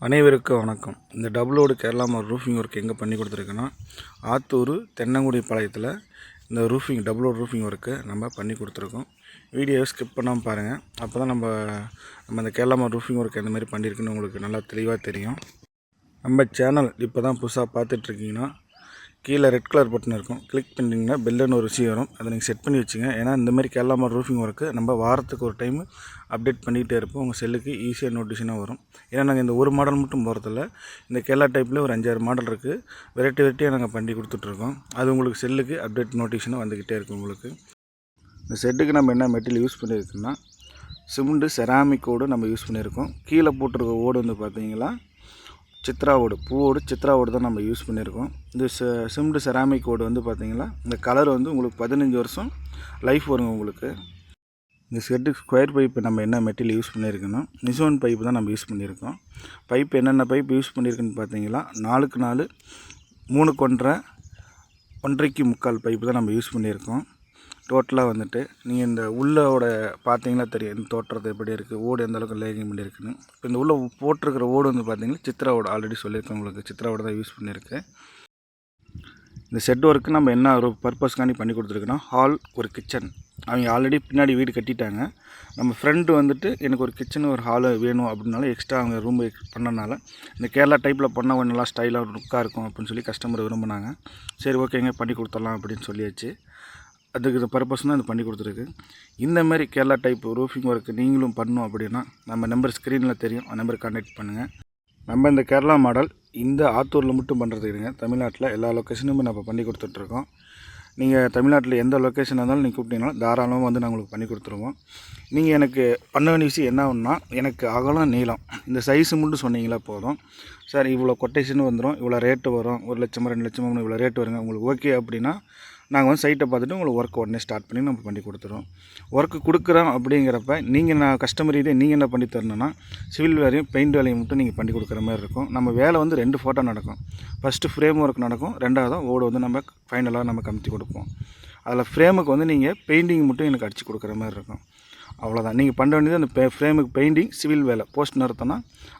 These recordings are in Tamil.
அனைவருக்கும் வணக்கம். இந்த டபுளோடு கேரளா ரூஃபிங் ஒர்க் எங்கே பண்ணி கொடுத்துருக்கோன்னா, ஆத்தூர் தென்னங்குடி பாளையத்தில் இந்த டபுளோடு ரூஃபிங் ஒர்க்கு நம்ம பண்ணி கொடுத்துருக்கோம். வீடியோவை ஸ்கிப் பண்ணாமல் பாருங்கள். அப்போ தான் நம்ம இந்த கேரளா ரூஃபிங் ஒர்க் எந்த மாதிரி பண்ணியிருக்குன்னு உங்களுக்கு நல்லா தெளிவாக தெரியும். நம்ம சேனல் இப்போ தான் புதுசாக பார்த்துட்ருக்கீங்கன்னா, கீழே ரெட் கலர் பட்டன் இருக்கும், கிளிக் பண்ணிங்கன்னா பெல்லுன்னு ஒரு விஷயம் வரும். அதை நீங்கள் செட் பண்ணி வச்சுங்க. ஏன்னா இந்தமாதிரி கேரளா ரூஃபிங் ஒர்க்கு நம்ம வாரத்துக்கு ஒரு டைம் அப்டேட் பண்ணிகிட்டே இருப்போம். உங்கள் செல்லுக்கு ஈஸியாக நோட்டிஃபிகேஷனாக வரும். ஏன்னா நாங்கள் இந்த ஒரு மாடல் மட்டும் போகிறதில்ல, இந்த கேரளா டைப்பில் ஒரு 5-6 மாடல் இருக்குது. வெரைட்டியாக நாங்கள் பண்ணி கொடுத்துட்ருக்கோம். அது உங்களுக்கு செல்லுக்கு அப்டேட் நோட்டிஃபிகேஷனாக வந்துக்கிட்டே இருக்கும். உங்களுக்கு இந்த செட்டுக்கு நம்ம என்ன மெட்டீரியல் யூஸ் பண்ணியிருக்கோம்னா, சிமெண்ட்டு செராமிக் ஓடு நம்ம யூஸ் பண்ணியிருக்கோம். கீழே போட்டிருக்க ஓடு வந்து பார்த்தீங்கன்னா சித்ரா ஓடு, பூவோடு சித்ரா ஓடு தான் நம்ம யூஸ் பண்ணியிருக்கோம். இந்த சிமெண்ட் செராமிக் ஓடு வந்து பார்த்திங்கன்னா, இந்த கலர் வந்து உங்களுக்கு 15 வருஷம் லைஃப் வருங்க உங்களுக்கு. இந்த செட்டுக்கு ஸ்கொயர் பைப்பு நம்ம என்ன மெட்டீரியல் யூஸ் பண்ணியிருக்கோன்னா, நிசோன் பைப்பு தான் நம்ம யூஸ் பண்ணியிருக்கோம். பைப்பு என்னென்ன பைப்பு யூஸ் பண்ணியிருக்குன்னு பார்த்தீங்கன்னா, 4க்கு 4 3க்கு 1.5 1.5க்கு 3/4 பைப்பு தான் நம்ம யூஸ் பண்ணியிருக்கோம். டோட்டலாக வந்துட்டு நீங்கள் இந்த உள்ளோட பார்த்தீங்கன்னா தெரியும், இந்த தோற்றத்தை எப்படி இருக்குது, ஓடு எந்த அளவுக்கு லேகிங் பண்ணியிருக்குன்னு. இப்போ இந்த உள்ளே போட்டிருக்கிற ஓடு வந்து பார்த்தீங்கன்னா சித்ரா ஓடு, ஆல்ரெடி சொல்லியிருக்கேன் உங்களுக்கு, சித்ரா ஓடு தான் யூஸ் பண்ணியிருக்கு. இந்த செட் ஒர்க்கு நம்ம என்ன ஒரு பர்பஸ்க்காண்டி பண்ணி கொடுத்துருக்கோன்னா, ஹால் ஒரு கிச்சன். அவங்க ஆல்ரெடி பின்னாடி வீடு கட்டிட்டாங்க. நம்ம ஃப்ரெண்டு வந்துட்டு எனக்கு ஒரு கிச்சன் ஒரு ஹாலு வேணும் அப்படின்னால எக்ஸ்ட்ரா அவங்க ரூம் பண்ணனால, இந்த கேரளா டைப்பில் பண்ணால் கொஞ்சம் நல்லா ஸ்டைலாக லுக்காக இருக்கும் அப்படின்னு சொல்லி கஸ்டமர் விரும்பினாங்க. சரி ஓகேங்க பண்ணி கொடுத்துடலாம் அப்படின்னு சொல்லியாச்சு. அதுக்கு இந்த பர்பஸ் தான் இது பண்ணி கொடுத்துருக்கு. இந்தமாரி கேரளா டைப் ரூஃபிங் ஒர்க்கு நீங்களும் பண்ணணும் அப்படின்னா நம்ம நம்பர் ஸ்க்ரீனில் தெரியும், அந்த நம்பர் கான்டாக்ட் பண்ணுங்கள். நம்ம இந்த கேரளா மாடல் இந்த ஆத்தூரில் மட்டும் பண்ணுறது இல்லைங்க, தமிழ்நாட்டில் எல்லா லொக்கேஷனுமே நம்ம பண்ணி கொடுத்துட்ருக்கோம். நீங்கள் தமிழ்நாட்டில் எந்த லொக்கேஷன் இருந்தாலும் நீங்கள் கூப்பிட்டீங்கனாலும் தாராளமாக வந்து நாங்கள் உங்களுக்கு பண்ணி கொடுத்துருவோம். நீங்கள் எனக்கு பண்ண வேண்டிய விஷயம் என்ன ஒன்றா, எனக்கு அகலம் நீளம் இந்த சைஸு மட்டும் சொன்னீங்களா போதும். சார் இவ்வளோ கொட்டேஷன் வந்துடும், இவ்வளோ ரேட்டு வரும், 1 லட்சம் 2 லட்சம் இவ்வளோ ரேட்டு வருங்க, உங்களுக்கு ஓகே அப்படின்னா நாங்கள் வந்து சைட்டை பார்த்துட்டு உங்களுக்கு ஒர்க் உடனே ஸ்டார்ட் பண்ணி நம்ம பண்ணி கொடுத்துருவோம். ஒர்க்கு கொடுக்குறோம் அப்படிங்கிறப்ப நான் கஸ்டமர் இதே நீங்கள் என்ன பண்ணி தரணுன்னா, சிவில் வேலையும் பெயிண்ட் வேலையும் மட்டும் நீங்கள் பண்ணி கொடுக்குற மாதிரி இருக்கும். நம்ம வேலை வந்து 2 ஃபோட்டோ நடக்கும். ஃபஸ்ட்டு ஃப்ரேம் ஒர்க் நடக்கும், 2வது ஓடு வந்து நம்ம ஃபைனலாக நம்ம கமித்தி கொடுப்போம். அதில் ஃப்ரேமுக்கு வந்து நீங்கள் பெயிண்டிங் மட்டும் எனக்கு அடித்து கொடுக்குற மாதிரி இருக்கும். அவ்வளோதான். நீங்கள் பண்ண வேண்டியது அந்த ஃப்ரேமுக்கு பெயிண்டிங், சிவில் வேலை போஸ்ட் நிறுத்தினா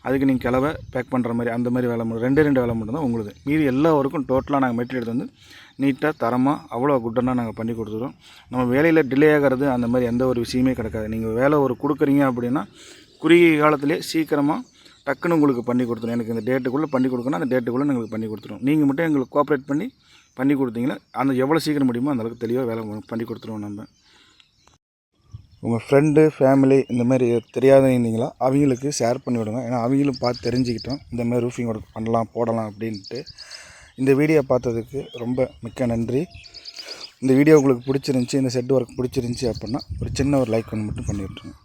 அதுக்கு நீங்கள் கிளவை பேக் பண்ணுற மாதிரி அந்த மாதிரி வேலை மட்டும் 2 வேலை மட்டும் தான் உங்களுக்கு. மீதி எல்லா ஒர்க்கும் டோட்டலாக நாங்கள் மெட்டீரியல் எடுத்து வந்து நீட்டாக தரமாக அவ்வளோ குட்டனாக நாங்கள் பண்ணி கொடுத்துருவோம். நம்ம வேலையில் டிலே ஆகிறது அந்த மாதிரி எந்த ஒரு விஷயமே கிடக்காது. நீங்கள் வேலை ஒரு கொடுக்குறீங்க அப்படின்னா குறுகிய காலத்திலே சீக்கிரமாக டக்குன்னு உங்களுக்கு பண்ணி கொடுத்துரும். எனக்கு இந்த டேட்டுக்குள்ளே பண்ணி கொடுக்கணும், அந்த டேட்டுக்குள்ளே எங்களுக்கு பண்ணி கொடுத்துருவோம். நீங்கள் மட்டும் எங்களுக்கு கோஆப்ரேட் பண்ணி கொடுத்தீங்கன்னா அந்த எவ்வளோ சீக்கிரம் முடியுமோ அந்தளவுக்கு தெளிவாக வேலை பண்ணி கொடுத்துருவோம். நம்ம உங்கள் ஃப்ரெண்டு ஃபேமிலி இந்த மாதிரி தெரியாத இருந்தீங்களா அவங்களுக்கு ஷேர் பண்ணி விடுங்க. ஏன்னா அவங்களும் பார்த்து தெரிஞ்சுக்கிட்டோம் இந்த மாதிரி ரூஃபிங் ஒர்க் பண்ணலாம் போடலாம் அப்படின்ட்டு. இந்த வீடியோ பார்த்ததுக்கு ரொம்ப மிக்க நன்றி. இந்த வீடியோ உங்களுக்கு பிடிச்சிருந்துச்சி, இந்த செட் ஒர்க் பிடிச்சிருந்துச்சி அப்படின்னா ஒரு சின்ன லைக் ஒன்று மட்டும் பண்ணி விட்ருங்க.